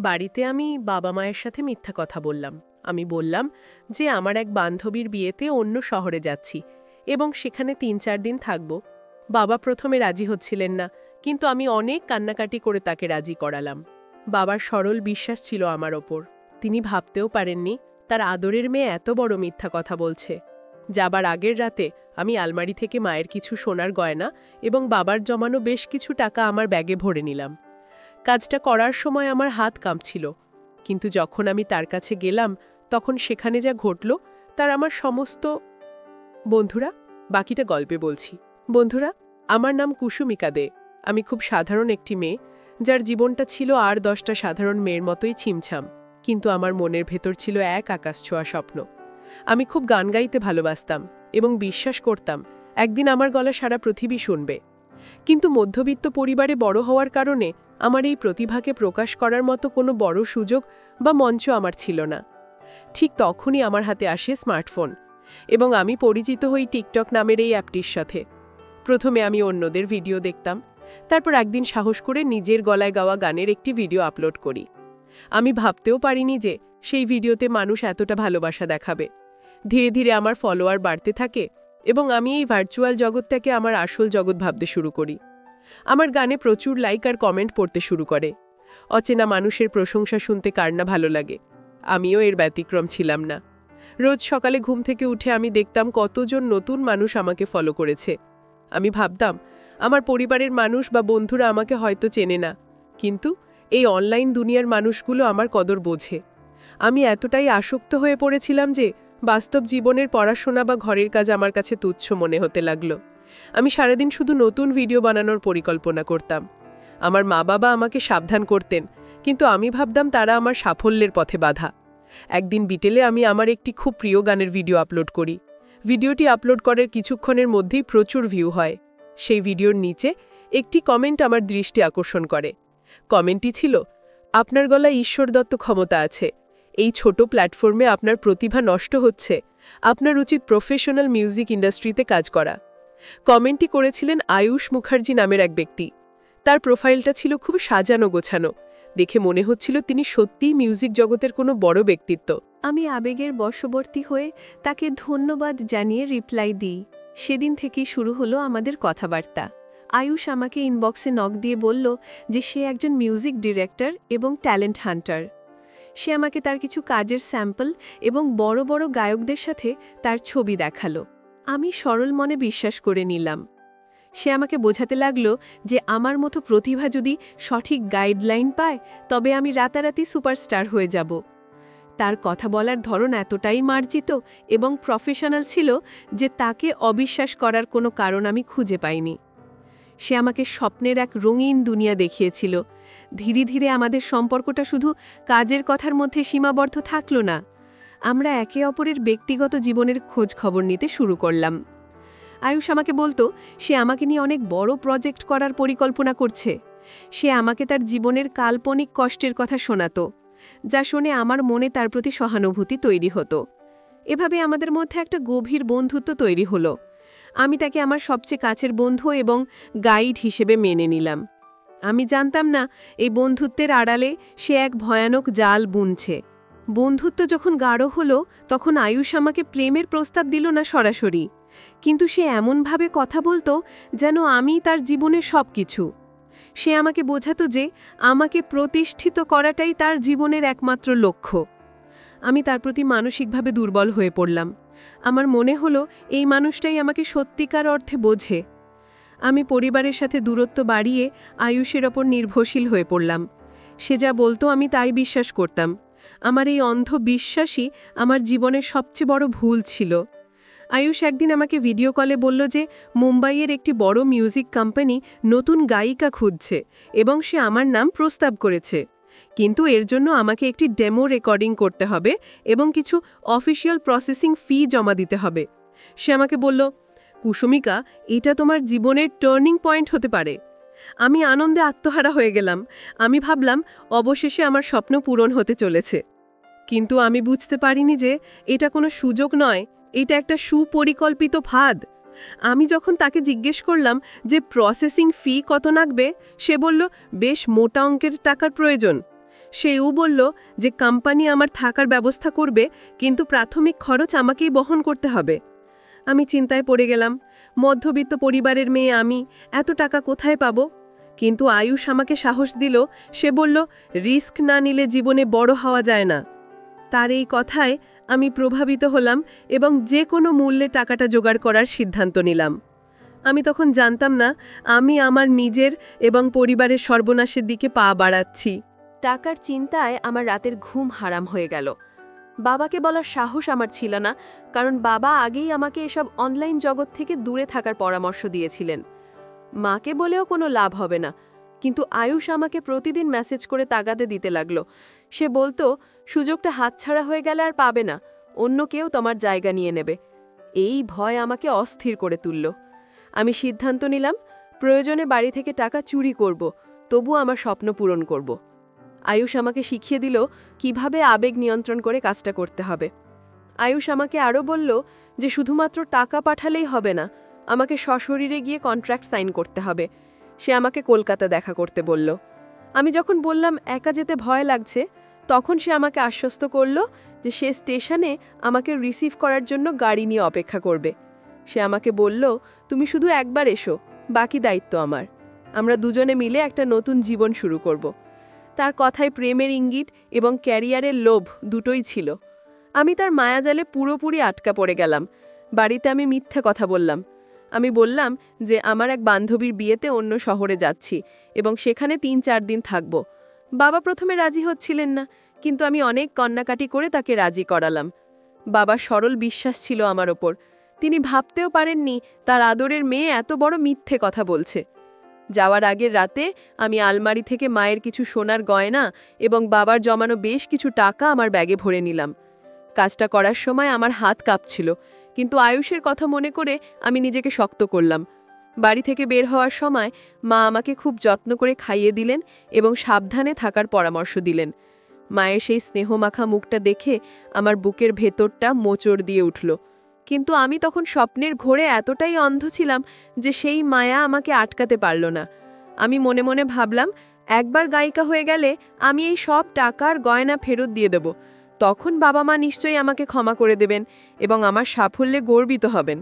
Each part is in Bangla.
বাড়িতে আমি বাবা মায়ের সাথে মিথ্যা কথা বললাম। আমি বললাম যে আমার এক বান্ধবীর বিয়েতে অন্য শহরে যাচ্ছি এবং সেখানে ৩-৪ দিন থাকব। বাবা প্রথমে রাজি হচ্ছিলেন না, কিন্তু আমি অনেক কান্নাকাটি করে তাকে রাজি করালাম। বাবার সরল বিশ্বাস ছিল আমার ওপর। তিনি ভাবতেও পারেননি তার আদরের মেয়ে এত বড় মিথ্যা কথা বলছে। যাবার আগের রাতে আমি আলমারি থেকে মায়ের কিছু সোনার গয়না এবং বাবার জমানো বেশ কিছু টাকা আমার ব্যাগে ভরে নিলাম। কাজটা করার সময় আমার হাত কাঁপছিল, কিন্তু যখন আমি তার কাছে গেলাম তখন সেখানে যা ঘটল তার আমার সমস্ত... বন্ধুরা, বাকিটা গল্পে বলছি। বন্ধুরা, আমার নাম কুসুমিকা দে। আমি খুব সাধারণ একটি মেয়ে, যার জীবনটা ছিল আর 10টা সাধারণ মেয়ের মতোই ছিমছাম, কিন্তু আমার মনের ভেতর ছিল এক আকাশছোঁয়া স্বপ্ন। আমি খুব গান গাইতে ভালোবাসতাম এবং বিশ্বাস করতাম একদিন আমার গলা সারা পৃথিবী শুনবে। কিন্তু মধ্যবিত্ত পরিবারে বড় হওয়ার কারণে আমার এই প্রতিভাকে প্রকাশ করার মতো কোনো বড় সুযোগ বা মঞ্চ আমার ছিল না। ঠিক তখনই আমার হাতে আসে স্মার্টফোন এবং আমি পরিচিত হই টিকটক নামের এই অ্যাপটির সাথে। প্রথমে আমি অন্যদের ভিডিও দেখতাম, তারপর একদিন সাহস করে নিজের গলায় গাওয়া গানের একটি ভিডিও আপলোড করি। আমি ভাবতেও পারিনি যে সেই ভিডিওতে মানুষ এতটা ভালোবাসা দেখাবে। ধীরে ধীরে আমার ফলোয়ার বাড়তে থাকে এবং আমি এই ভার্চুয়াল জগৎটাকে আমার আসল জগৎ ভাবতে শুরু করি। আমার গানে প্রচুর লাইক আর কমেন্ট পড়তে শুরু করে। অচেনা মানুষের প্রশংসা শুনতে কার না ভালো লাগে। আমিও এর ব্যতিক্রম ছিলাম না। রোজ সকালে ঘুম থেকে উঠে আমি দেখতাম কতজন নতুন মানুষ আমাকে ফলো করেছে। আমি ভাবতাম আমার পরিবারের মানুষ বা বন্ধুরা আমাকে হয়তো চেনে না, কিন্তু এই অনলাইন দুনিয়ার মানুষগুলো আমার কদর বোঝে। আমি এতটাই আসক্ত হয়ে পড়েছিলাম যে বাস্তব জীবনের পড়াশোনা বা ঘরের কাজ আমার কাছে তুচ্ছ মনে হতে লাগলো। আমি সারাদিন শুধু নতুন ভিডিও বানানোর পরিকল্পনা করতাম। আমার মা বাবা আমাকে সাবধান করতেন, কিন্তু আমি ভাবতাম তারা আমার সাফল্যের পথে বাধা। একদিন বিকেলে আমি আমার একটি খুব প্রিয় গানের ভিডিও আপলোড করি। ভিডিওটি আপলোড করার কিছুক্ষণের মধ্যেই প্রচুর ভিউ হয়। সেই ভিডিওর নিচে একটি কমেন্ট আমার দৃষ্টি আকর্ষণ করে। কমেন্টটি ছিল, আপনার গলায় ঈশ্বরদত্ত ক্ষমতা আছে, এই ছোট প্ল্যাটফর্মে আপনার প্রতিভা নষ্ট হচ্ছে, আপনার উচিত প্রফেশনাল মিউজিক ইন্ডাস্ট্রিতে কাজ করা। কমেন্টটি করেছিলেন আয়ুষ মুখার্জি নামের এক ব্যক্তি। তার প্রোফাইলটা ছিল খুব সাজানো গোছানো, দেখে মনে হচ্ছিল তিনি সত্যিই মিউজিক জগতের কোনো বড় ব্যক্তিত্ব। আমি আবেগের বশবর্তী হয়ে তাকে ধন্যবাদ জানিয়ে রিপ্লাই দিই। সেদিন থেকেই শুরু হলো আমাদের কথাবার্তা। আয়ুষ আমাকে ইনবক্সে নক দিয়ে বলল যে সে একজন মিউজিক ডিরেক্টর এবং ট্যালেন্ট হান্টার। সে আমাকে তার কিছু কাজের স্যাম্পল এবং বড় বড় গায়কদের সাথে তার ছবি দেখালো। আমি সরল মনে বিশ্বাস করে নিলাম। সে আমাকে বোঝাতে লাগলো যে আমার মতো প্রতিভা যদি সঠিক গাইডলাইন পায় তবে আমি রাতারাতি সুপারস্টার হয়ে যাব। তার কথা বলার ধরন এতটাই মার্জিত এবং প্রফেশনাল ছিল যে তাকে অবিশ্বাস করার কোনো কারণ আমি খুঁজে পাইনি। সে আমাকে স্বপ্নের এক রঙিন দুনিয়া দেখিয়েছিল। ধীরে ধীরে আমাদের সম্পর্কটা শুধু কাজের কথার মধ্যে সীমাবদ্ধ থাকল না, আমরা একে অপরের ব্যক্তিগত জীবনের খোঁজ খবর নিতে শুরু করলাম। আয়ুষ আমাকে বলতো সে আমাকে নিয়ে অনেক বড় প্রজেক্ট করার পরিকল্পনা করছে। সে আমাকে তার জীবনের কাল্পনিক কষ্টের কথা শোনাতো, যা শুনে আমার মনে তার প্রতি সহানুভূতি তৈরি হতো। এভাবে আমাদের মধ্যে একটা গভীর বন্ধুত্ব তৈরি হলো। আমি তাকে আমার সবচেয়ে কাছের বন্ধু এবং গাইড হিসেবে মেনে নিলাম। আমি জানতাম না এই বন্ধুত্বের আড়ালে সে এক ভয়ানক জাল বুনছে। বন্ধুত্ব যখন গাঢ় হলো তখন আয়ুষ আমাকে প্রেমের প্রস্তাব দিল না সরাসরি, কিন্তু সে এমনভাবে কথা বলতো যেন আমি তার জীবনের সব কিছু। সে আমাকে বোঝাতো যে আমাকে প্রতিষ্ঠিত করাটাই তার জীবনের একমাত্র লক্ষ্য। আমি তার প্রতি মানসিকভাবে দুর্বল হয়ে পড়লাম। আমার মনে হলো এই মানুষটাই আমাকে সত্যিকার অর্থে বোঝে। আমি পরিবারের সাথে দূরত্ব বাড়িয়ে আয়ুষের ওপর নির্ভরশীল হয়ে পড়লাম। সে যা বলতো আমি তাই বিশ্বাস করতাম। আমার এই অন্ধ বিশ্বাসই আমার জীবনের সবচেয়ে বড় ভুল ছিল। আয়ুষ একদিন আমাকে ভিডিও কলে বলল যে মুম্বাইয়ের একটি বড় মিউজিক কোম্পানি নতুন গায়িকা খুঁজছে এবং সে আমার নাম প্রস্তাব করেছে, কিন্তু এর জন্য আমাকে একটি ডেমো রেকর্ডিং করতে হবে এবং কিছু অফিসিয়াল প্রসেসিং ফি জমা দিতে হবে। সে আমাকে বলল, কুসুমিকা, এটা তোমার জীবনের টার্নিং পয়েন্ট হতে পারে। আমি আনন্দে আত্মহারা হয়ে গেলাম। আমি ভাবলাম অবশেষে আমার স্বপ্ন পূরণ হতে চলেছে। কিন্তু আমি বুঝতে পারিনি যে এটা কোনো সুযোগ নয়, এটা একটা সুপরিকল্পিত ফাঁদ। আমি যখন তাকে জিজ্ঞেস করলাম যে প্রসেসিং ফি কত লাগবে, সে বলল বেশ মোটা অঙ্কের টাকার প্রয়োজন। সেও বলল যে কোম্পানি আমার থাকার ব্যবস্থা করবে, কিন্তু প্রাথমিক খরচ আমাকেই বহন করতে হবে। আমি চিন্তায় পড়ে গেলাম। মধ্যবিত্ত পরিবারের মেয়ে আমি, এত টাকা কোথায় পাব? কিন্তু আয়ুষ আমাকে সাহস দিল। সে বলল, রিস্ক না নিলে জীবনে বড় হওয়া যায় না। তার এই কথায় আমি প্রভাবিত হলাম এবং যে কোনো মূল্যে টাকাটা জোগাড় করার সিদ্ধান্ত নিলাম। আমি তখন জানতাম না আমি আমার নিজের এবং পরিবারের সর্বনাশের দিকে পা বাড়াচ্ছি। টাকার চিন্তায় আমার রাতের ঘুম হারাম হয়ে গেল। বাবাকে বলার সাহস আমার ছিল না, কারণ বাবা আগেই আমাকে এসব অনলাইন জগৎ থেকে দূরে থাকার পরামর্শ দিয়েছিলেন। মাকে বলেও কোনো লাভ হবে না, কিন্তু আয়ুষ আমাকে প্রতিদিন মেসেজ করে তাগাদে দিতে লাগলো। সে বলতো, সুযোগটা হাতছাড়া হয়ে গেলে আর পাবে না, অন্য কেউ তোমার জায়গা নিয়ে নেবে। এই ভয় আমাকে অস্থির করে তুলল। আমি সিদ্ধান্ত নিলাম, প্রয়োজনে বাড়ি থেকে টাকা চুরি করব, তবু আমার স্বপ্ন পূরণ করব। আয়ুষ আমাকে শিখিয়ে দিল কিভাবে আবেগ নিয়ন্ত্রণ করে কাজটা করতে হবে। আয়ুষ আমাকে আরও বলল যে শুধুমাত্র টাকা পাঠালেই হবে না, আমাকে সশরীরে গিয়ে কন্ট্রাক্ট সাইন করতে হবে। সে আমাকে কলকাতা দেখা করতে বলল। আমি যখন বললাম একা যেতে ভয় লাগছে, তখন সে আমাকে আশ্বস্ত করল যে সে স্টেশনে আমাকে রিসিভ করার জন্য গাড়ি নিয়ে অপেক্ষা করবে। সে আমাকে বলল, তুমি শুধু একবার এসো, বাকি দায়িত্ব আমার। আমরা দুজনে মিলে একটা নতুন জীবন শুরু করব। তার কথায় প্রেমের ইঙ্গিত এবং ক্যারিয়ারের লোভ দুটোই ছিল। আমি তার মায়াজালে পুরোপুরি আটকা পড়ে গেলাম। বাড়িতে আমি মিথ্যে কথা বললাম। আমি বললাম যে আমার এক বান্ধবীর বিয়েতে অন্য শহরে যাচ্ছি এবং সেখানে ৩-৪ দিন থাকব। বাবা প্রথমে রাজি হচ্ছিলেন না, কিন্তু আমি অনেক কান্নাকাটি করে তাকে রাজি করালাম। বাবার সরল বিশ্বাস ছিল আমার ওপর। তিনি ভাবতেও পারেননি তার আদরের মেয়ে এত বড় মিথ্যে কথা বলছে। যাওয়ার আগের রাতে আমি আলমারি থেকে মায়ের কিছু সোনার গয়না এবং বাবার জমানো বেশ কিছু টাকা আমার ব্যাগে ভরে নিলাম। কাজটা করার সময় আমার হাত কাঁপছিল, কিন্তু আয়ুষের কথা মনে করে আমি নিজেকে শক্ত করলাম। বাড়ি থেকে বের হওয়ার সময় মা আমাকে খুব যত্ন করে খাইয়ে দিলেন এবং সাবধানে থাকার পরামর্শ দিলেন। মায়ের সেই স্নেহমাখা মুখটা দেখে আমার বুকের ভেতরটা মোচড় দিয়ে উঠল। কিন্তু আমি তখন স্বপ্নের ঘোরে এতটাই অন্ধ ছিলাম যে সেই মায়া আমাকে আটকাতে পারল না। আমি মনে মনে ভাবলাম, একবার গায়িকা হয়ে গেলে আমি এই সব টাকার গয়না ফেরত দিয়ে দেব। তখন বাবা মা নিশ্চয়ই আমাকে ক্ষমা করে দেবেন এবং আমার সাফল্যে গর্বিত হবেন।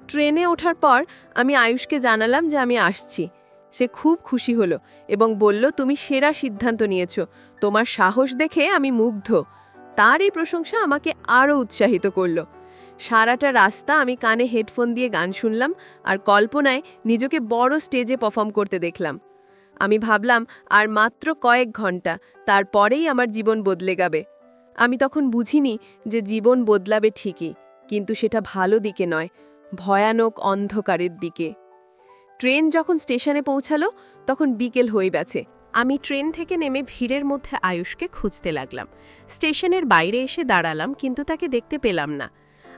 ট্রেনে ওঠার পর আমি আয়ুষকে জানালাম যে আমি আসছি। সে খুব খুশি হলো এবং বলল, তুমি সেরা সিদ্ধান্ত নিয়েছ, তোমার সাহস দেখে আমি মুগ্ধ। তার এই প্রশংসা আমাকে আরও উৎসাহিত করল। সারাটা রাস্তা আমি কানে হেডফোন দিয়ে গান শুনলাম আর কল্পনায় নিজেকে বড় স্টেজে পারফর্ম করতে দেখলাম। আমি ভাবলাম আর মাত্র কয়েক ঘন্টা, তারপরেই আমার জীবন বদলে যাবে। আমি তখন বুঝিনি যে জীবন বদলাবে ঠিকই, কিন্তু সেটা ভালো দিকে নয়, ভয়ানক অন্ধকারের দিকে। ট্রেন যখন স্টেশনে পৌঁছালো তখন বিকেল হয়ে গেছে। আমি ট্রেন থেকে নেমে ভিড়ের মধ্যে আয়ুষকে খুঁজতে লাগলাম। স্টেশনের বাইরে এসে দাঁড়ালাম, কিন্তু তাকে দেখতে পেলাম না।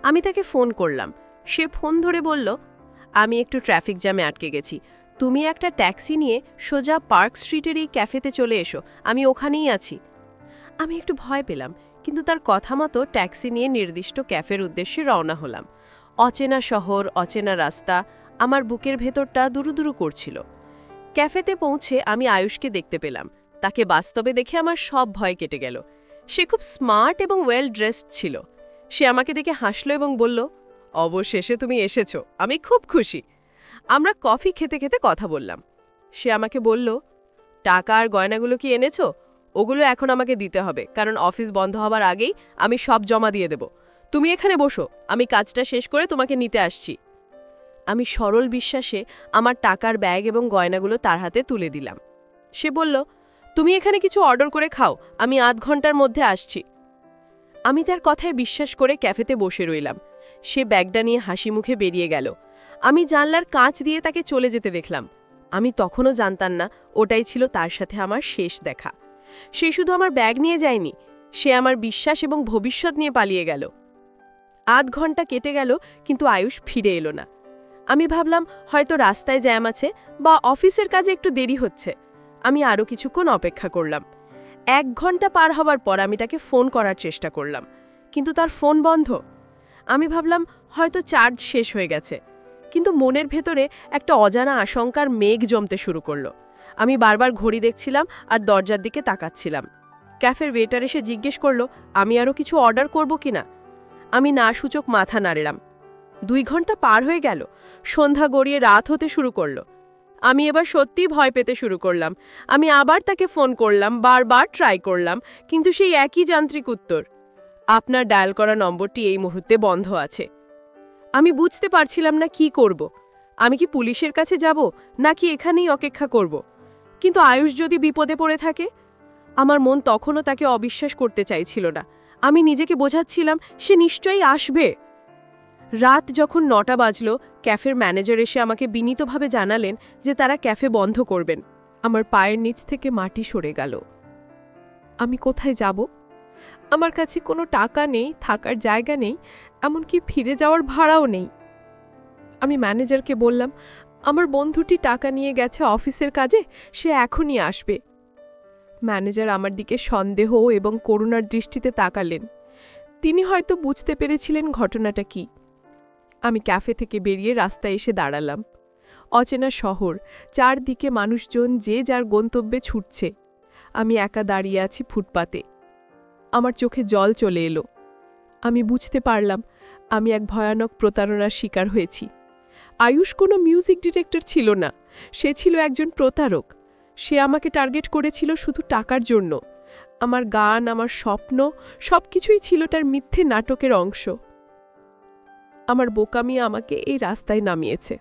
আমি তাকে ফোন করলাম। সে ফোন ধরে বলল, আমি একটু ট্রাফিক জ্যামে আটকে গেছি, তুমি একটা ট্যাক্সি নিয়ে সোজা পার্ক স্ট্রিটের এই ক্যাফেতে চলে এসো, আমি ওখানেই আছি। আমি একটু ভয় পেলাম, কিন্তু তার কথা মতো ট্যাক্সি নিয়ে নির্দিষ্ট ক্যাফের উদ্দেশ্যে রওনা হলাম। অচেনা শহর, অচেনা রাস্তা, আমার বুকের ভেতরটা দুরুদুরু করছিল। ক্যাফেতে পৌঁছে আমি আয়ুষকে দেখতে পেলাম। তাকে বাস্তবে দেখে আমার সব ভয় কেটে গেল। সে খুব স্মার্ট এবং ওয়েল ড্রেসড ছিল। সে আমাকে দেখে হাসল এবং বলল, অবশেষে তুমি এসেছো, আমি খুব খুশি। আমরা কফি খেতে খেতে কথা বললাম। সে আমাকে বলল, টাকা আর গয়নাগুলো কি এনেছো? ওগুলো এখন আমাকে দিতে হবে, কারণ অফিস বন্ধ হবার আগেই আমি সব জমা দিয়ে দেব। তুমি এখানে বসো, আমি কাজটা শেষ করে তোমাকে নিতে আসছি। আমি সরল বিশ্বাসে আমার টাকার ব্যাগ এবং গয়নাগুলো তার হাতে তুলে দিলাম। সে বলল, তুমি এখানে কিছু অর্ডার করে খাও, আমি আধ ঘন্টার মধ্যে আসছি। আমি তার কথায় বিশ্বাস করে ক্যাফেতে বসে রইলাম। সে ব্যাগটা নিয়ে হাসি মুখে বেরিয়ে গেল। আমি জানলার কাঁচ দিয়ে তাকে চলে যেতে দেখলাম। আমি তখনও জানতাম না ওটাই ছিল তার সাথে আমার শেষ দেখা। সে শুধু আমার ব্যাগ নিয়ে যায়নি, সে আমার বিশ্বাস এবং ভবিষ্যৎ নিয়ে পালিয়ে গেল। আধ ঘন্টা কেটে গেল, কিন্তু আয়ুষ ফিরে এলো না। আমি ভাবলাম হয়তো রাস্তায় জ্যাম আছে বা অফিসের কাজে একটু দেরি হচ্ছে। আমি আরও কিছুক্ষণ অপেক্ষা করলাম। 1 ঘন্টা পার হবার পর আমি তাকে ফোন করার চেষ্টা করলাম, কিন্তু তার ফোন বন্ধ। আমি ভাবলাম হয়তো চার্জ শেষ হয়ে গেছে, কিন্তু মনের ভেতরে একটা অজানা আশঙ্কার মেঘ জমতে শুরু করল। আমি বারবার ঘড়ি দেখছিলাম আর দরজার দিকে তাকাচ্ছিলাম। ক্যাফের ওয়েটার এসে জিজ্ঞেস করলো আমি আরও কিছু অর্ডার করব কিনা। আমি না সূচক মাথা নাড়লাম। 2 ঘন্টা পার হয়ে গেল, সন্ধ্যা গড়িয়ে রাত হতে শুরু করলো। আমি এবার সত্যিই ভয় পেতে শুরু করলাম। আমি আবার তাকে ফোন করলাম, বারবার ট্রাই করলাম, কিন্তু সেই একই যান্ত্রিক উত্তর, আপনার ডায়াল করা নম্বরটি এই মুহূর্তে বন্ধ আছে। আমি বুঝতে পারছিলাম না কি করব। আমি কি পুলিশের কাছে যাব নাকি এখানেই অপেক্ষা করব? কিন্তু আয়ুষ যদি বিপদে পড়ে থাকে? আমার মন তখনও তাকে অবিশ্বাস করতে চাইছিল না। আমি নিজেকে বোঝাচ্ছিলাম সে নিশ্চয়ই আসবে। রাত যখন 9টা বাজল, ক্যাফের ম্যানেজার এসে আমাকে বিনীতভাবে জানালেন যে তারা ক্যাফে বন্ধ করবেন। আমার পায়ের নিচ থেকে মাটি সরে গেল। আমি কোথায় যাব? আমার কাছে কোনো টাকা নেই, থাকার জায়গা নেই, এমনকি ফিরে যাওয়ার ভাড়াও নেই। আমি ম্যানেজারকে বললাম, আমার বন্ধুটি টাকা নিয়ে গেছে অফিসের কাজে, সে এখনই আসবে। ম্যানেজার আমার দিকে সন্দেহ এবং করুণার দৃষ্টিতে তাকালেন। তিনি হয়তো বুঝতে পেরেছিলেন ঘটনাটা কি। আমি ক্যাফে থেকে বেরিয়ে রাস্তায় এসে দাঁড়ালাম। অচেনা শহর, চারদিকে মানুষজন যে যার গন্তব্যে ছুটছে। আমি একা দাঁড়িয়ে আছি ফুটপাতে। আমার চোখে জল চলে এলো। আমি বুঝতে পারলাম আমি এক ভয়ানক প্রতারণার শিকার হয়েছি। আয়ুষ কোনো মিউজিক ডিরেক্টর ছিল না, সে ছিল একজন প্রতারক। সে আমাকে টার্গেট করেছিল শুধু টাকার জন্য। আমার গান, আমার স্বপ্ন, সবকিছুই ছিল তার মিথ্যে নাটকের অংশ। আমার বোকামি আমাকে এই রাস্তায় নামিয়েছে।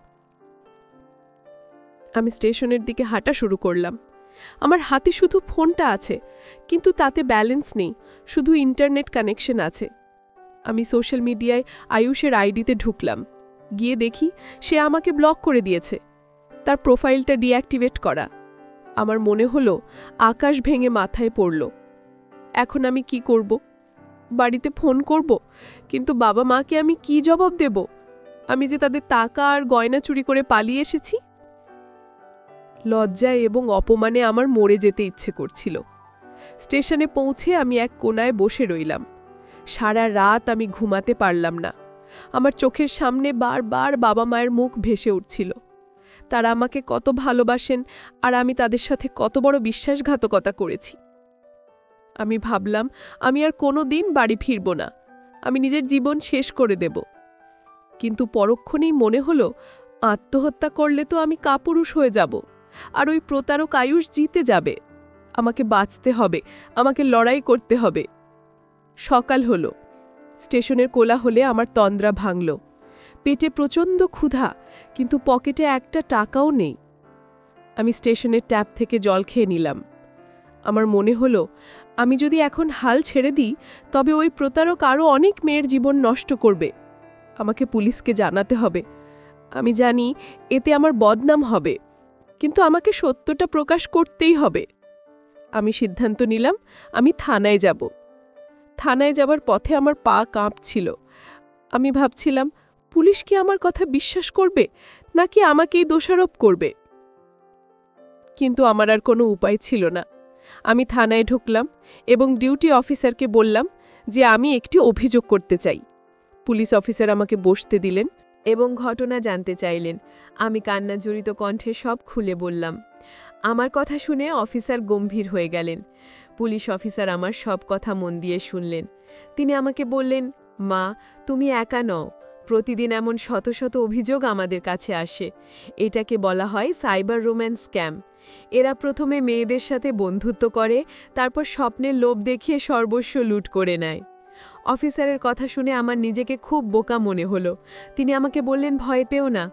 আমি স্টেশনের দিকে হাঁটা শুরু করলাম। আমার হাতে শুধু ফোনটা আছে, কিন্তু তাতে ব্যালেন্স নেই, শুধু ইন্টারনেট কানেকশন আছে। আমি সোশ্যাল মিডিয়ায় আয়ুষের আইডিতে ঢুকলাম। গিয়ে দেখি সে আমাকে ব্লক করে দিয়েছে, তার প্রোফাইলটা ডিঅ্যাক্টিভেট করা। আমার মনে হলো আকাশ ভেঙে মাথায় পড়ল। এখন আমি কি করব? বাড়িতে ফোন করব, কিন্তু বাবা মাকে আমি কি জবাব দেব? আমি যে তাদের টাকা আর গয়না চুরি করে পালিয়ে এসেছি। লজ্জায় এবং অপমানে আমার মরে যেতে ইচ্ছে করছিল। স্টেশনে পৌঁছে আমি এক কোনায় বসে রইলাম। সারা রাত আমি ঘুমাতে পারলাম না। আমার চোখের সামনে বারবার বাবা মায়ের মুখ ভেসে উঠছিল। তারা আমাকে কত ভালোবাসেন আর আমি তাদের সাথে কত বড় বিশ্বাসঘাতকতা করেছি। আমি ভাবলাম আমি আর কোনো দিন বাড়ি ফিরব না, আমি নিজের জীবন শেষ করে দেব। কিন্তু পরক্ষণেই মনে হলো আত্মহত্যা করলে তো আমি কাপুরুষ হয়ে যাব, আর ওই প্রতারক আয়ুষ জিতে যাবে। আমাকে বাঁচতে হবে, আমাকে লড়াই করতে হবে। সকাল হলো। স্টেশনের কোলাহলে আমার তন্দ্রা ভাঙল। পেটে প্রচণ্ড ক্ষুধা, কিন্তু পকেটে একটা টাকাও নেই। আমি স্টেশনের ট্যাপ থেকে জল খেয়ে নিলাম। আমার মনে হলো আমি যদি এখন হাল ছেড়ে দিই তবে ওই প্রতারক আরও অনেক মেয়ের জীবন নষ্ট করবে। আমাকে পুলিশকে জানাতে হবে। আমি জানি এতে আমার বদনাম হবে, কিন্তু আমাকে সত্যটা প্রকাশ করতেই হবে। আমি সিদ্ধান্ত নিলাম আমি থানায় যাব। থানায় যাবার পথে আমার পা কাঁপছিল। আমি ভাবছিলাম পুলিশ কি আমার কথা বিশ্বাস করবে নাকি আমাকেই দোষারোপ করবে। কিন্তু আমার আর কোনো উপায় ছিল না। আমি থানায় ঢুকলাম এবং ডিউটি অফিসারকে বললাম যে আমি একটি অভিযোগ করতে চাই। পুলিশ অফিসার আমাকে বসতে দিলেন এবং ঘটনা জানতে চাইলেন। আমি কান্নাজড়িত কণ্ঠে সব খুলে বললাম। আমার কথা শুনে অফিসার গম্ভীর হয়ে গেলেন। পুলিশ অফিসার আমার সব কথা মন দিয়ে শুনলেন। তিনি আমাকে বললেন, মা, তুমি একা নও, প্রতিদিন এমন শত শত অভিযোগ আমাদের কাছে আসে। এটাকে বলা হয় সাইবার রোম্যান্স স্ক্যাম। এরা প্রথমে মেয়েদের সাথে বন্ধুত্ব করে, তারপর স্বপ্নের লোভ দেখিয়ে সর্বস্ব লুট করে নেয়। অফিসারের কথা শুনে আমার নিজেকে খুব বোকা মনে হলো। তিনি আমাকে বললেন, ভয় পেও না,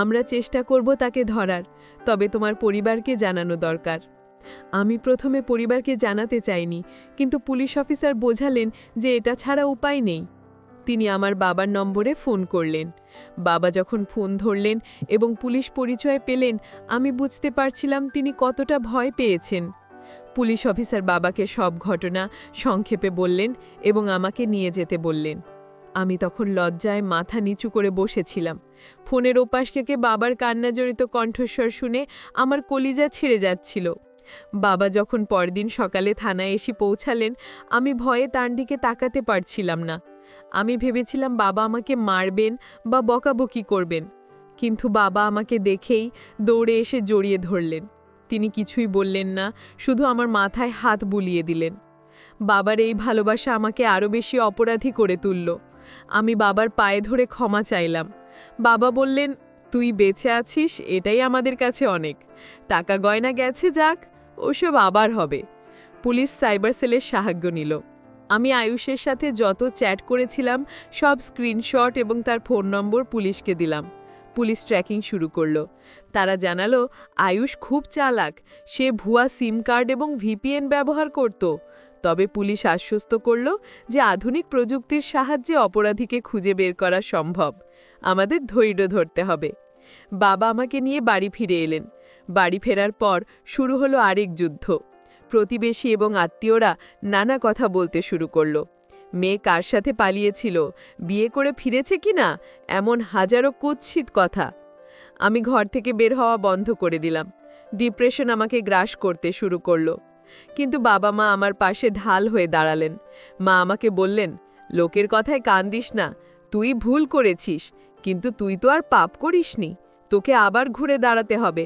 আমরা চেষ্টা করব তাকে ধরার, তবে তোমার পরিবারকে জানানো দরকার। আমি প্রথমে পরিবারকে জানাতে চাইনি, কিন্তু পুলিশ অফিসার বোঝালেন যে এটা ছাড়া উপায় নেই। তিনি আমার বাবার নম্বরে ফোন করলেন। বাবা যখন ফোন ধরলেন এবং পুলিশ পরিচয় পেলেন, আমি বুঝতে পারছিলাম তিনি কতটা ভয় পেয়েছেন। পুলিশ অফিসার বাবাকে সব ঘটনা সংক্ষেপে বললেন এবং আমাকে নিয়ে যেতে বললেন। আমি তখন লজ্জায় মাথা নিচু করে বসেছিলাম। ফোনের ওপাশ থেকে বাবার কান্নাজড়িত কণ্ঠস্বর শুনে আমার কলিজা ছিঁড়ে যাচ্ছিল। বাবা যখন পরদিন সকালে থানায় এসে পৌঁছালেন, আমি ভয়ে তার দিকে তাকাতে পারছিলাম না। আমি ভেবেছিলাম বাবা আমাকে মারবেন বা বকাবকি করবেন, কিন্তু বাবা আমাকে দেখেই দৌড়ে এসে জড়িয়ে ধরলেন। তিনি কিছুই বললেন না, শুধু আমার মাথায় হাত বুলিয়ে দিলেন। বাবার এই ভালোবাসা আমাকে আরও বেশি অপরাধী করে তুলল। আমি বাবার পায়ে ধরে ক্ষমা চাইলাম। বাবা বললেন, তুই বেঁচে আছিস, এটাই আমাদের কাছে অনেক। টাকা গয়না গেছে যাক, ওসব আবার হবে। পুলিশ সাইবার সেলের সাহায্য নিল। আমি আয়ুষের সাথে যত চ্যাট করেছিলাম সব স্ক্রিনশট এবং তার ফোন নম্বর পুলিশকে দিলাম। পুলিশ ট্র্যাকিং শুরু করলো। তারা জানালো আয়ুষ খুব চালাক, সে ভুয়া সিম কার্ড এবং ভিপিএন ব্যবহার করত। তবে পুলিশ আশ্বস্ত করল যে আধুনিক প্রযুক্তির সাহায্যে অপরাধীকে খুঁজে বের করা সম্ভব। আমাদের ধৈর্য ধরতে হবে। বাবা আমাকে নিয়ে বাড়ি ফিরে এলেন। বাড়ি ফেরার পর শুরু হলো আরেক যুদ্ধ। প্রতিবেশী এবং আত্মীয়রা নানা কথা বলতে শুরু করল। মেয়ে কার সাথে পালিয়েছিল, বিয়ে করে ফিরেছে কিনা, এমন হাজারো কুৎসিত কথা। আমি ঘর থেকে বের হওয়া বন্ধ করে দিলাম। ডিপ্রেশন আমাকে গ্রাস করতে শুরু করল। কিন্তু বাবা মা আমার পাশে ঢাল হয়ে দাঁড়ালেন। মা আমাকে বললেন, লোকের কথায় কান দিস না, তুই ভুল করেছিস, কিন্তু তুই তো আর পাপ করিসনি, তোকে আবার ঘুরে দাঁড়াতে হবে।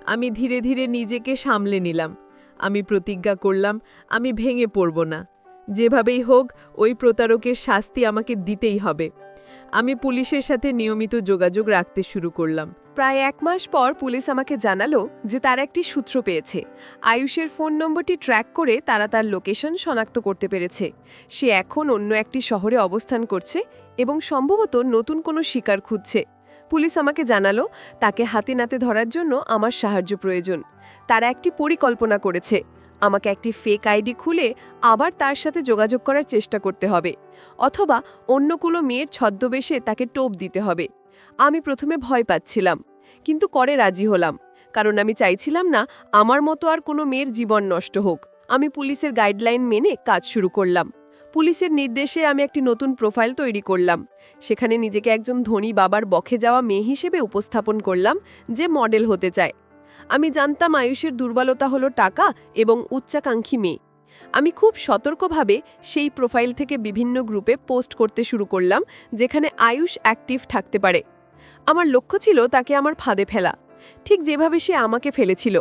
আমি ধীরে ধীরে নিজেকে সামলে নিলাম। আমি প্রতিজ্ঞা করলাম আমি ভেঙে পড়ব না। যেভাবেই হোক ওই প্রতারকের শাস্তি আমাকে দিতেই হবে। আমি পুলিশের সাথে নিয়মিত যোগাযোগ রাখতে শুরু করলাম। প্রায় 1 মাস পর পুলিশ আমাকে জানালো যে তারা একটি সূত্র পেয়েছে। আয়ুষের ফোন নম্বরটি ট্র্যাক করে তারা তার লোকেশন শনাক্ত করতে পেরেছে। সে এখন অন্য একটি শহরে অবস্থান করছে এবং সম্ভবত নতুন কোনো শিকার খুঁজছে। পুলিশ আমাকে জানালো তাকে হাতে নাতে ধরার জন্য আমার সাহায্য প্রয়োজন। তারা একটি পরিকল্পনা করেছে। আমাকে একটি ফেক আইডি খুলে আবার তার সাথে যোগাযোগ করার চেষ্টা করতে হবে, অথবা অন্য কোনো মেয়ের ছদ্মবেশে তাকে টোপ দিতে হবে। আমি প্রথমে ভয় পাচ্ছিলাম, কিন্তু করে রাজি হলাম, কারণ আমি চাইছিলাম না আমার মতো আর কোনো মেয়ের জীবন নষ্ট হোক। আমি পুলিশের গাইডলাইন মেনে কাজ শুরু করলাম। পুলিশের নির্দেশে আমি একটি নতুন প্রোফাইল তৈরি করলাম। সেখানে নিজেকে একজন ধনী বাবার বখে যাওয়া মেয়ে হিসেবে উপস্থাপন করলাম, যে মডেল হতে চায়। আমি জানতাম আয়ুষের দুর্বলতা হলো টাকা এবং উচ্চাকাঙ্ক্ষী মেয়ে। আমি খুব সতর্কভাবে সেই প্রোফাইল থেকে বিভিন্ন গ্রুপে পোস্ট করতে শুরু করলাম, যেখানে আয়ুষ অ্যাক্টিভ থাকতে পারে। আমার লক্ষ্য ছিল তাকে আমার ফাঁদে ফেলা, ঠিক যেভাবে সে আমাকে ফেলেছিল।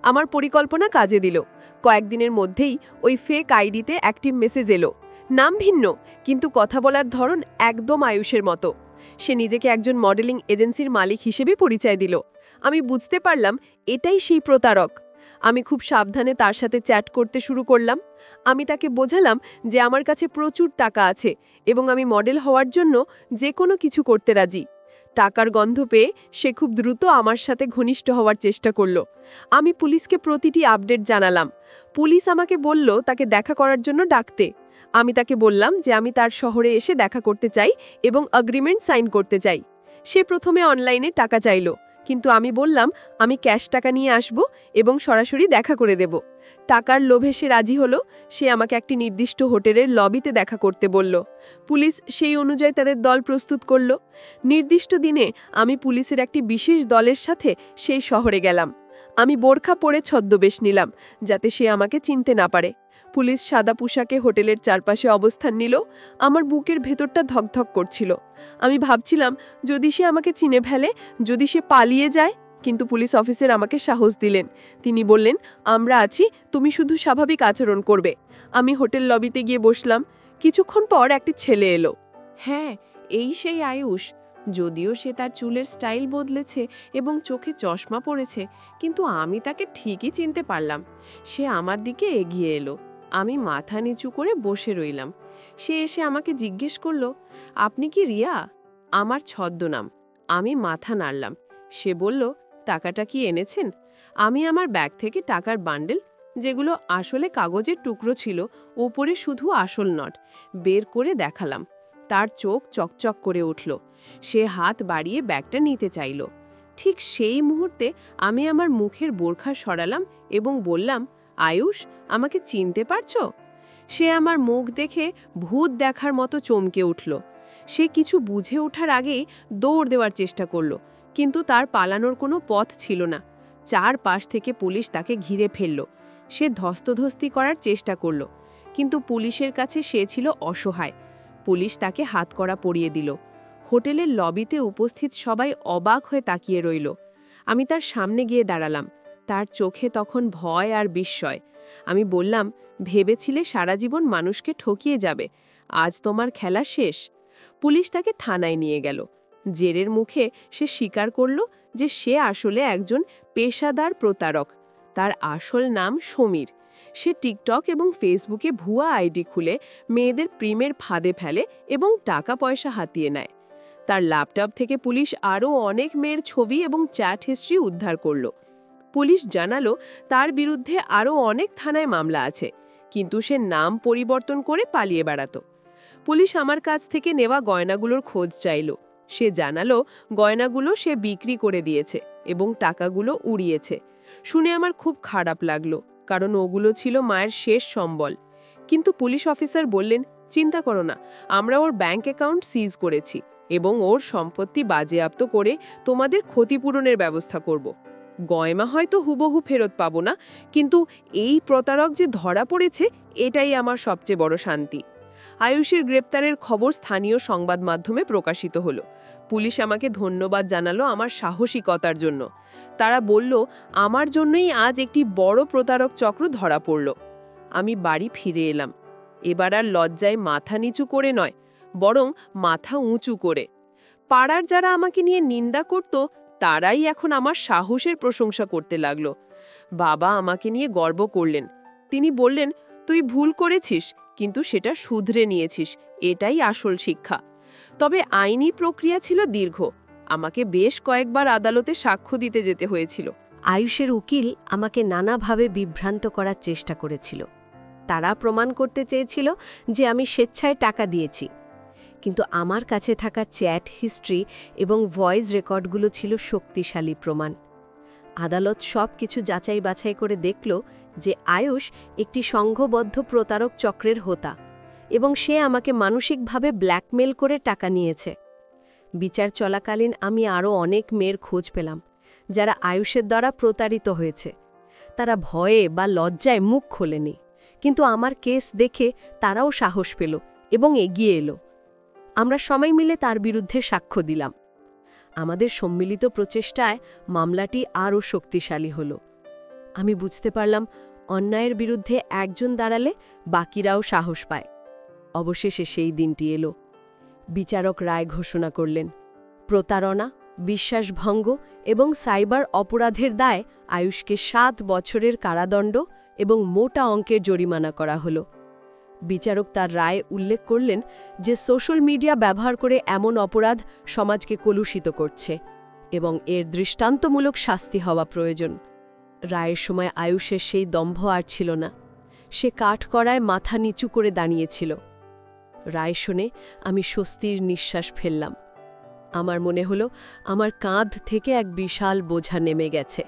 আমার পরিকল্পনা কাজে দিল। কয়েকদিনের মধ্যেই ওই ফেক আইডিতে অ্যাক্টিভ মেসেজ এলো। নাম ভিন্ন, কিন্তু কথা বলার ধরন একদম আয়ুষের মতো। সে নিজেকে একজন মডেলিং এজেন্সির মালিক হিসেবে পরিচয় দিল। আমি বুঝতে পারলাম এটাই সেই প্রতারক। আমি খুব সাবধানে তার সাথে চ্যাট করতে শুরু করলাম। আমি তাকে বোঝালাম যে আমার কাছে প্রচুর টাকা আছে এবং আমি মডেল হওয়ার জন্য যে কোনো কিছু করতে রাজি। টাকার গন্ধ পেয়ে সে খুব দ্রুত আমার সাথে ঘনিষ্ঠ হওয়ার চেষ্টা করল। আমি পুলিশকে প্রতিটি আপডেট জানালাম। পুলিশ আমাকে বলল তাকে দেখা করার জন্য ডাকতে। আমি তাকে বললাম যে আমি তার শহরে এসে দেখা করতে চাই এবং এগ্রিমেন্ট সাইন করতে চাই। সে প্রথমে অনলাইনে টাকা চাইল, কিন্তু আমি বললাম আমি ক্যাশ টাকা নিয়ে আসব এবং সরাসরি দেখা করে দেব। টাকার লোভে সে রাজি হলো। সে আমাকে একটি নির্দিষ্ট হোটেলের লবিতে দেখা করতে বলল। পুলিশ সেই অনুযায়ী তাদের দল প্রস্তুত করল। নির্দিষ্ট দিনে আমি পুলিশের একটি বিশেষ দলের সাথে সেই শহরে গেলাম। আমি বোরখা পরে ছদ্মবেশ নিলাম, যাতে সে আমাকে চিনতে না পারে। পুলিশ সাদা পোশাকে হোটেলের চারপাশে অবস্থান নিল। আমার বুকের ভেতরটা ধকধক করছিল। আমি ভাবছিলাম যদি সে আমাকে চিনে ফেলে, যদি সে পালিয়ে যায়। কিন্তু পুলিশ অফিসার আমাকে সাহস দিলেন। তিনি বললেন, আমরা আছি, তুমি শুধু স্বাভাবিক আচরণ করবে। আমি হোটেল লবিতে গিয়ে বসলাম। কিছুক্ষণ পর একটি ছেলে এলো। হ্যাঁ, এই সেই আয়ুষ। যদিও সে তার চুলের স্টাইল বদলেছে এবং চোখে চশমা পরেছে, কিন্তু আমি তাকে ঠিকই চিনতে পারলাম। সে আমার দিকে এগিয়ে এলো। আমি মাথা নিচু করে বসে রইলাম। সে এসে আমাকে জিজ্ঞেস করল, আপনি কি রিয়া? আমার ছদ্মনাম। আমি মাথা নাড়লাম। সে বলল, টাকাটা কি এনেছেন? আমি আমার ব্যাগ থেকে টাকার বান্ডেল, যেগুলো আসলে কাগজের টুকরো ছিল, ওপরে শুধু আসল নট, বের করে দেখালাম। তার চোখ চকচক করে উঠল। সে হাত বাড়িয়ে ব্যাগটা নিতে চাইল। ঠিক সেই মুহূর্তে আমি আমার মুখের বোরখা সরালাম এবং বললাম, আয়ুষ, আমাকে চিনতে পারছো? সে আমার মুখ দেখে ভূত দেখার মতো চমকে উঠল। সে কিছু বুঝে ওঠার আগেই দৌড় দেওয়ার চেষ্টা করল, কিন্তু তার পালানোর কোনো পথ ছিল না। চারপাশ থেকে পুলিশ তাকে ঘিরে ফেলল। সে ধস্তাধস্তি করার চেষ্টা করল, কিন্তু পুলিশের কাছে সে ছিল অসহায়। পুলিশ তাকে হাতকড়া পরিয়ে দিল। হোটেলের লবিতে উপস্থিত সবাই অবাক হয়ে তাকিয়ে রইল। আমি তার সামনে গিয়ে দাঁড়ালাম। তার চোখে তখন ভয় আর বিস্ময়। আমি বললাম, ভেবেছিলে সারা জীবন মানুষকে ঠকিয়ে যাবে, আজ তোমার খেলা শেষ। পুলিশ তাকে থানায় নিয়ে গেল। জেরের মুখে সে স্বীকার করল যে সে আসলে একজন পেশাদার প্রতারক। তার আসল নাম সমীর। সে টিকটক এবং ফেসবুকে ভুয়া আইডি খুলে মেয়েদের প্রেমের ফাঁদে ফেলে এবং টাকা পয়সা হাতিয়ে নেয়। তার ল্যাপটপ থেকে পুলিশ আরও অনেক মেয়ের ছবি এবং চ্যাট হিস্ট্রি উদ্ধার করল। পুলিশ জানালো তার বিরুদ্ধে আরও অনেক থানায় মামলা আছে, কিন্তু সে নাম পরিবর্তন করে পালিয়ে বেড়াতো। পুলিশ আমার কাছ থেকে নেওয়া গয়নাগুলোর খোঁজ চাইল। সে জানালো গয়নাগুলো সে বিক্রি করে দিয়েছে এবং টাকাগুলো উড়িয়েছে। শুনে আমার খুব খারাপ লাগলো, কারণ ওগুলো ছিল মায়ের শেষ সম্বল। কিন্তু পুলিশ অফিসার বললেন, চিন্তা করো না, আমরা ওর ব্যাংক অ্যাকাউন্ট সিজ করেছি এবং ওর সম্পত্তি বাজেয়াপ্ত করে তোমাদের ক্ষতিপূরণের ব্যবস্থা করব। গয়না হয়তো হুবহু ফেরত পাবো না, কিন্তু এই প্রতারক যে ধরা পড়েছে, এটাই আমার সবচেয়ে বড় শান্তি। আয়ুষের গ্রেপ্তারের খবর স্থানীয় সংবাদ মাধ্যমে প্রকাশিত হলো। পুলিশ আমাকে ধন্যবাদ জানালো আমার সাহসিকতার জন্য। তারা বলল, আমার জন্যই আজ একটি বড় প্রতারক চক্র ধরা পড়ল। আমি বাড়ি ফিরে এলাম, এবার আর লজ্জায় মাথা নিচু করে নয়, বরং মাথা উঁচু করে। পাড়ার যারা আমাকে নিয়ে নিন্দা করত, তারাই এখন আমার সাহসের প্রশংসা করতে লাগলো। বাবা আমাকে নিয়ে গর্ব করলেন। তিনি বললেন, তুই ভুল করেছিস, কিন্তু সেটা শুধরে নিয়েছিস, এটাই আসল শিক্ষা। তবে আইনি প্রক্রিয়া ছিল দীর্ঘ। আমাকে বেশ কয়েকবার আদালতে সাক্ষ্য দিতে যেতে হয়েছিল। আয়ুষের উকিল আমাকে নানাভাবে বিভ্রান্ত করার চেষ্টা করেছিল। তারা প্রমাণ করতে চেয়েছিল যে আমি স্বেচ্ছায় টাকা দিয়েছি, কিন্তু আমার কাছে থাকা চ্যাট হিস্ট্রি এবং ভয়েস রেকর্ডগুলো ছিল শক্তিশালী প্রমাণ। আদালত সব কিছু যাচাই বাছাই করে দেখল যে আয়ুষ একটি সংঘবদ্ধ প্রতারক চক্রের হোতা এবং সে আমাকে মানসিকভাবে ব্ল্যাকমেল করে টাকা নিয়েছে। বিচার চলাকালীন আমি আরও অনেক মেয়ের খোঁজ পেলাম যারা আয়ুষের দ্বারা প্রতারিত হয়েছে। তারা ভয়ে বা লজ্জায় মুখ খোলেনি, কিন্তু আমার কেস দেখে তারাও সাহস পেল এবং এগিয়ে এলো। আমরা সবাই মিলে তার বিরুদ্ধে সাক্ষ্য দিলাম। আমাদের সম্মিলিত প্রচেষ্টায় মামলাটি আরও শক্তিশালী হল। আমি বুঝতে পারলাম, অন্যায়ের বিরুদ্ধে একজন দাঁড়ালে বাকিরাও সাহস পায়। অবশেষে সেই দিনটি এলো। বিচারক রায় ঘোষণা করলেন, প্রতারণা, বিশ্বাসভঙ্গ এবং সাইবার অপরাধের দায়ে আয়ুষকে 7 বছরের কারাদণ্ড এবং মোটা অঙ্কের জরিমানা করা হলো। বিচারক তার রায়ে উল্লেখ করলেন যে সোশ্যাল মিডিয়া ব্যবহার করে এমন অপরাধ সমাজকে কলুষিত করছে এবং এর দৃষ্টান্তমূলক শাস্তি হওয়া প্রয়োজন। রায়ের সময় আয়ুষের সেই দম্ভ আর ছিল না। সে কাঠকড়ায় মাথা নিচু করে দাঁড়িয়েছিল। রায় শুনে আমি স্বস্তির নিঃশ্বাস ফেললাম। আমার মনে হলো আমার কাঁধ থেকে এক বিশাল বোঝা নেমে গেছে।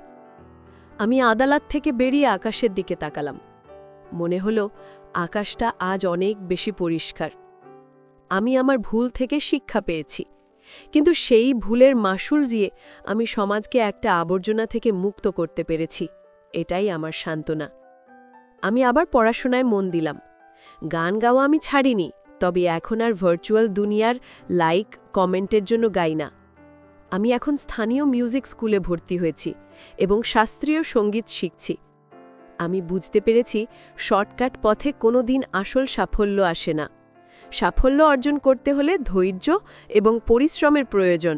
আমি আদালত থেকে বেরিয়ে আকাশের দিকে তাকালাম। মনে হলো আকাশটা আজ অনেক বেশি পরিষ্কার। আমি আমার ভুল থেকে শিক্ষা পেয়েছি, কিন্তু সেই ভুলের মাসুল দিয়ে আমি সমাজকে একটা আবর্জনা থেকে মুক্ত করতে পেরেছি। এটাই আমার সান্ত্বনা। আমি আবার পড়াশোনায় মন দিলাম। গান গাওয়া আমি ছাড়িনি, তবে এখন আর ভার্চুয়াল দুনিয়ার লাইক কমেন্টের জন্য গাই না। আমি এখন স্থানীয় মিউজিক স্কুলে ভর্তি হয়েছি এবং শাস্ত্রীয় সঙ্গীত শিখছি। আমি বুঝতে পেরেছি শর্টকাট পথে কোনো দিন আসল সাফল্য আসে না। সাফল্য অর্জন করতে হলে ধৈর্য এবং পরিশ্রমের প্রয়োজন।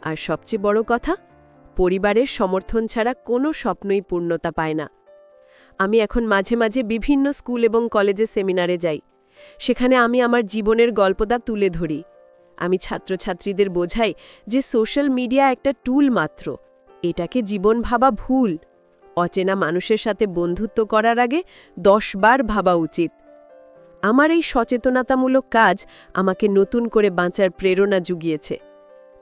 আর সবচেয়ে বড় কথা, পরিবারের সমর্থন ছাড়া কোনো স্বপ্নই পূর্ণতা পায় না। আমি এখন মাঝে মাঝে বিভিন্ন স্কুল এবং কলেজে সেমিনারে যাই। সেখানে আমি আমার জীবনের গল্পটা তুলে ধরি। আমি ছাত্রছাত্রীদের বোঝাই যে সোশ্যাল মিডিয়া একটা টুল মাত্র, এটাকে জীবন ভাবা ভুল। অচেনা মানুষের সাথে বন্ধুত্ব করার আগে 10 বার ভাবা উচিত। আমার এই সচেতনতামূলক কাজ আমাকে নতুন করে বাঁচার প্রেরণা জুগিয়েছে।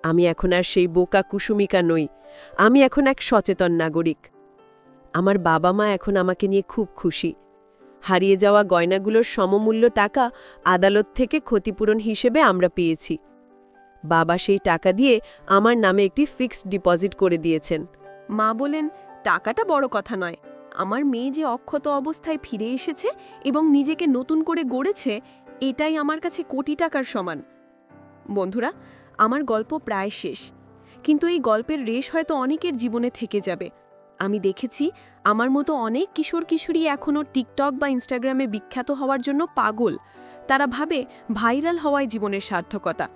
আমি এখন আর সেই বোকা কুসুমিকা নই, আমি এখন এক সচেতন নাগরিক। আমার বাবা মা এখন আমাকে নিয়ে খুব খুশি। হারিয়ে যাওয়া গয়নাগুলোর সমমূল্য টাকা আদালত থেকে ক্ষতিপূরণ হিসেবে আমরা পেয়েছি। বাবা সেই টাকা দিয়ে আমার নামে একটি ফিক্সড ডিপোজিট করে দিয়েছেন। মা বলেন, টাকাটা বড় কথা নয়, আমার মেয়ে যে অক্ষত অবস্থায় ফিরে এসেছে এবং নিজেকে নতুন করে গড়েছে, এটাই আমার কাছে কোটি টাকার সমান। বন্ধুরা, আমার গল্প প্রায় শেষ, কিন্তু এই গল্পের রেশ হয়তো অনেকের জীবনে থেকে যাবে। আমি দেখেছি আমার মতো অনেক কিশোর কিশোরী এখনও টিকটক বা ইনস্টাগ্রামে বিখ্যাত হওয়ার জন্য পাগল। তারা ভাবে ভাইরাল হওয়াই জীবনের সার্থকতা।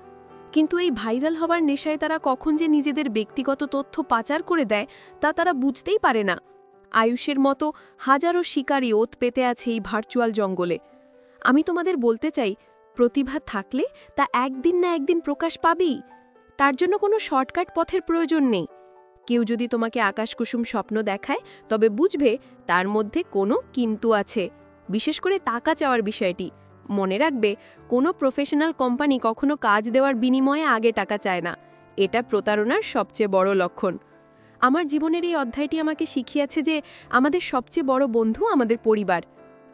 কিন্তু এই ভাইরাল হওয়ার নেশায় তারা কখন যে নিজেদের ব্যক্তিগত তথ্য পাচার করে দেয় তা তারা বুঝতেই পারে না। আয়ুষের মতো হাজারো শিকারী ওত পেতে আছে এই ভার্চুয়াল জঙ্গলে। আমি তোমাদের বলতে চাই, প্রতিভা থাকলে তা একদিন না একদিন প্রকাশ পাবেই। তার জন্য কোনো শর্টকাট পথের প্রয়োজন নেই। কেউ যদি তোমাকে আকাশকুসুম স্বপ্ন দেখায়, তবে বুঝবে তার মধ্যে কোনো কিন্তু আছে। বিশেষ করে টাকা চাওয়ার বিষয়টি মনে রাখবে, কোনো প্রফেশনাল কোম্পানি কখনো কাজ দেওয়ার বিনিময়ে আগে টাকা চায় না। এটা প্রতারণার সবচেয়ে বড় লক্ষণ। আমার জীবনের এই অধ্যায়টি আমাকে শিখিয়েছে যে আমাদের সবচেয়ে বড় বন্ধু আমাদের পরিবার।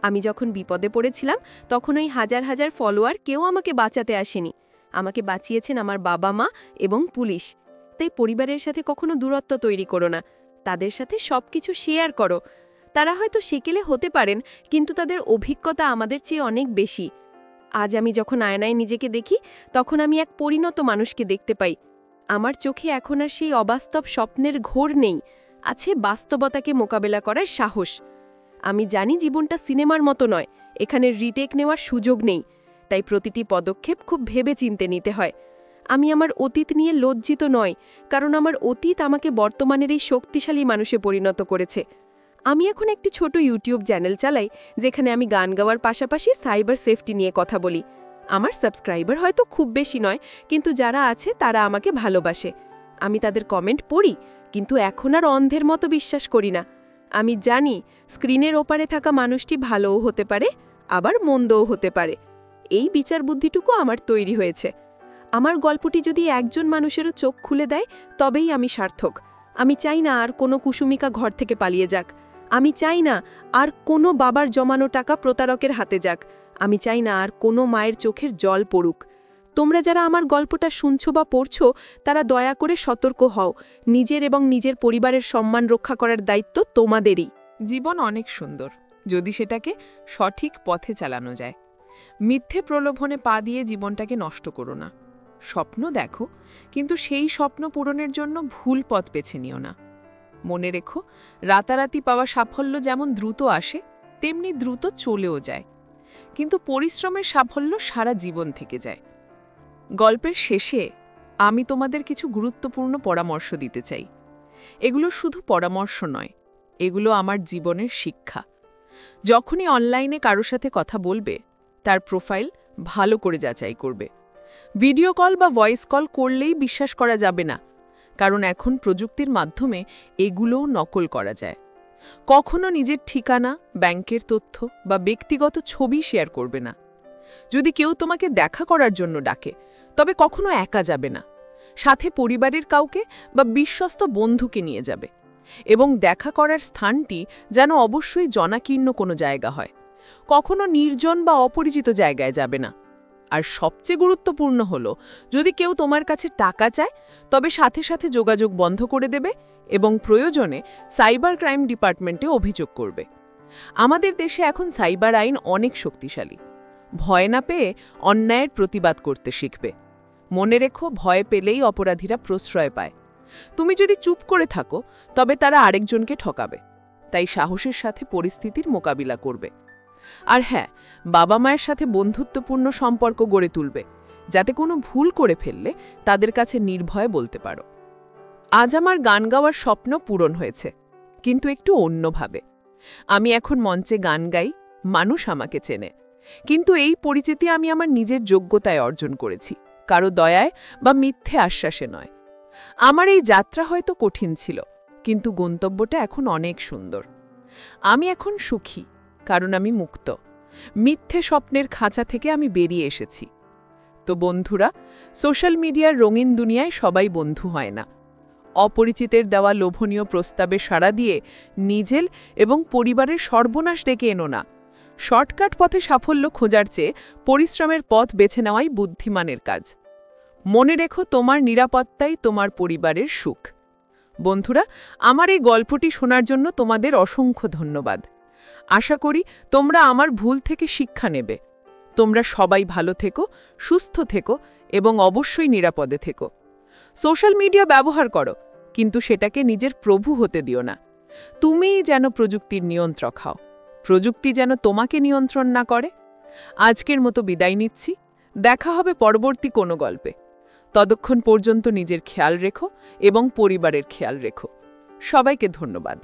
আমি যখন বিপদে পড়েছিলাম তখন ওই হাজার হাজার ফলোয়ার কেউ আমাকে বাঁচাতে আসেনি। আমাকে বাঁচিয়েছেন আমার বাবা মা এবং পুলিশ। তাই পরিবারের সাথে কখনো দূরত্ব তৈরি করো না, তাদের সাথে সবকিছু শেয়ার করো। তারা হয়তো সেকেলে হতে পারেন, কিন্তু তাদের অভিজ্ঞতা আমাদের চেয়ে অনেক বেশি। আজ আমি যখন আয়নায় নিজেকে দেখি, তখন আমি এক পরিণত মানুষকে দেখতে পাই। আমার চোখে এখন আর সেই অবাস্তব স্বপ্নের ঘোর নেই, আছে বাস্তবতাকে মোকাবেলা করার সাহস। আমি জানি জীবনটা সিনেমার মতো নয়, এখানে রিটেক নেওয়ার সুযোগ নেই। তাই প্রতিটি পদক্ষেপ খুব ভেবে চিন্তে নিতে হয়। আমি আমার অতীত নিয়ে লজ্জিত নয়, কারণ আমার অতীত আমাকে বর্তমানের এই শক্তিশালী মানুষে পরিণত করেছে। আমি এখন একটি ছোট ইউটিউব চ্যানেল চালাই, যেখানে আমি গান গাওয়ার পাশাপাশি সাইবার সেফটি নিয়ে কথা বলি। আমার সাবস্ক্রাইবার হয়তো খুব বেশি নয়, কিন্তু যারা আছে তারা আমাকে ভালোবাসে। আমি তাদের কমেন্ট পড়ি, কিন্তু এখন আর অন্ধের মতো বিশ্বাস করি না। আমি জানি স্ক্রিনের ওপারে থাকা মানুষটি ভালোও হতে পারে, আবার মন্দও হতে পারে। এই বিচার বুদ্ধিটুকু আমার তৈরি হয়েছে। আমার গল্পটি যদি একজন মানুষেরও চোখ খুলে দেয়, তবেই আমি সার্থক। আমি চাই না আর কোনো কুসুমিকা ঘর থেকে পালিয়ে যাক। আমি চাই না আর কোনো বাবার জমানো টাকা প্রতারকের হাতে যাক। আমি চাই না আর কোনো মায়ের চোখের জল পড়ুক। তোমরা যারা আমার গল্পটা শুনছো বা পড়ছো, তারা দয়া করে সতর্ক হও। নিজের এবং নিজের পরিবারের সম্মান রক্ষা করার দায়িত্ব তোমাদেরই। জীবন অনেক সুন্দর, যদি সেটাকে সঠিক পথে চালানো যায়। মিথ্যে প্রলোভনে পা দিয়ে জীবনটাকে নষ্ট করো না। স্বপ্ন দেখো, কিন্তু সেই স্বপ্ন পূরণের জন্য ভুল পথ বেছে নিও না। মনে রেখো, রাতারাতি পাওয়া সাফল্য যেমন দ্রুত আসে, তেমনি দ্রুত চলেও যায়, কিন্তু পরিশ্রমের সাফল্য সারা জীবন থেকে যায়। গল্পের শেষে আমি তোমাদের কিছু গুরুত্বপূর্ণ পরামর্শ দিতে চাই। এগুলো শুধু পরামর্শ নয়, এগুলো আমার জীবনের শিক্ষা। যখনই অনলাইনে কারো সাথে কথা বলবে, তার প্রোফাইল ভালো করে যাচাই করবে। ভিডিও কল বা ভয়েস কল করলেই বিশ্বাস করা যাবে না, কারণ এখন প্রযুক্তির মাধ্যমে এগুলোও নকল করা যায়। কখনো নিজের ঠিকানা, ব্যাংকের তথ্য বা ব্যক্তিগত ছবি শেয়ার করবে না। যদি কেউ তোমাকে দেখা করার জন্য ডাকে, তবে কখনো একা যাবে না। সাথে পরিবারের কাউকে বা বিশ্বস্ত বন্ধুকে নিয়ে যাবে, এবং দেখা করার স্থানটি যেন অবশ্যই জনাকীর্ণ কোনো জায়গা হয়। কখনো নির্জন বা অপরিচিত জায়গায় যাবে না। আর সবচেয়ে গুরুত্বপূর্ণ হলো, যদি কেউ তোমার কাছে টাকা চায়, তবে সাথে সাথে যোগাযোগ বন্ধ করে দেবে এবং প্রয়োজনে সাইবার ক্রাইম ডিপার্টমেন্টে অভিযোগ করবে। আমাদের দেশে এখন সাইবার আইন অনেক শক্তিশালী। ভয় না পেয়ে অন্যায়ের প্রতিবাদ করতে শিখবে। মনে রেখো, ভয় পেলেই অপরাধীরা প্রশ্রয় পায়। তুমি যদি চুপ করে থাকো, তবে তারা আরেকজনকে ঠকাবে। তাই সাহসের সাথে পরিস্থিতির মোকাবিলা করবে। আর হ্যাঁ, বাবা মায়ের সাথে বন্ধুত্বপূর্ণ সম্পর্ক গড়ে তুলবে, যাতে কোনো ভুল করে ফেললে তাদের কাছে নির্ভয়ে বলতে পারো। আজ আমার গান গাওয়ার স্বপ্ন পূরণ হয়েছে, কিন্তু একটু অন্যভাবে। আমি এখন মঞ্চে গান গাই, মানুষ আমাকে চেনে। কিন্তু এই পরিচিতি আমি আমার নিজের যোগ্যতায় অর্জন করেছি, কারো দয়ায় বা মিথ্যে আশ্বাসে নয়। আমার এই যাত্রা হয়তো কঠিন ছিল, কিন্তু গন্তব্যটা এখন অনেক সুন্দর। আমি এখন সুখী, কারণ আমি মুক্ত। মিথ্যে স্বপ্নের খাঁচা থেকে আমি বেরিয়ে এসেছি। তো বন্ধুরা, সোশ্যাল মিডিয়ার রঙিন দুনিয়ায় সবাই বন্ধু হয় না। অপরিচিতের দেওয়া লোভনীয় প্রস্তাবে সাড়া দিয়ে নিজের এবং পরিবারের সর্বনাশ ডেকে এনো না। শর্টকাট পথে সাফল্য খোঁজার চেয়ে পরিশ্রমের পথ বেছে নেওয়াই বুদ্ধিমানের কাজ। মনে রেখো, তোমার নিরাপত্তাই তোমার পরিবারের সুখ। বন্ধুরা, আমার এই গল্পটি শোনার জন্য তোমাদের অসংখ্য ধন্যবাদ। আশা করি তোমরা আমার ভুল থেকে শিক্ষা নেবে। তোমরা সবাই ভালো থেকো, সুস্থ থেকো এবং অবশ্যই নিরাপদে থেকো। সোশ্যাল মিডিয়া ব্যবহার করো, কিন্তু সেটাকে নিজের প্রভু হতে দিও না। তুমিই যেন প্রযুক্তির নিয়ন্ত্রক হও, প্রযুক্তি যেন তোমাকে নিয়ন্ত্রণ না করে। আজকের মতো বিদায় নিচ্ছি, দেখা হবে পরবর্তী কোনো গল্পে। ততক্ষণ পর্যন্ত নিজের খেয়াল রেখো এবং পরিবারের খেয়াল রেখো। সবাইকে ধন্যবাদ।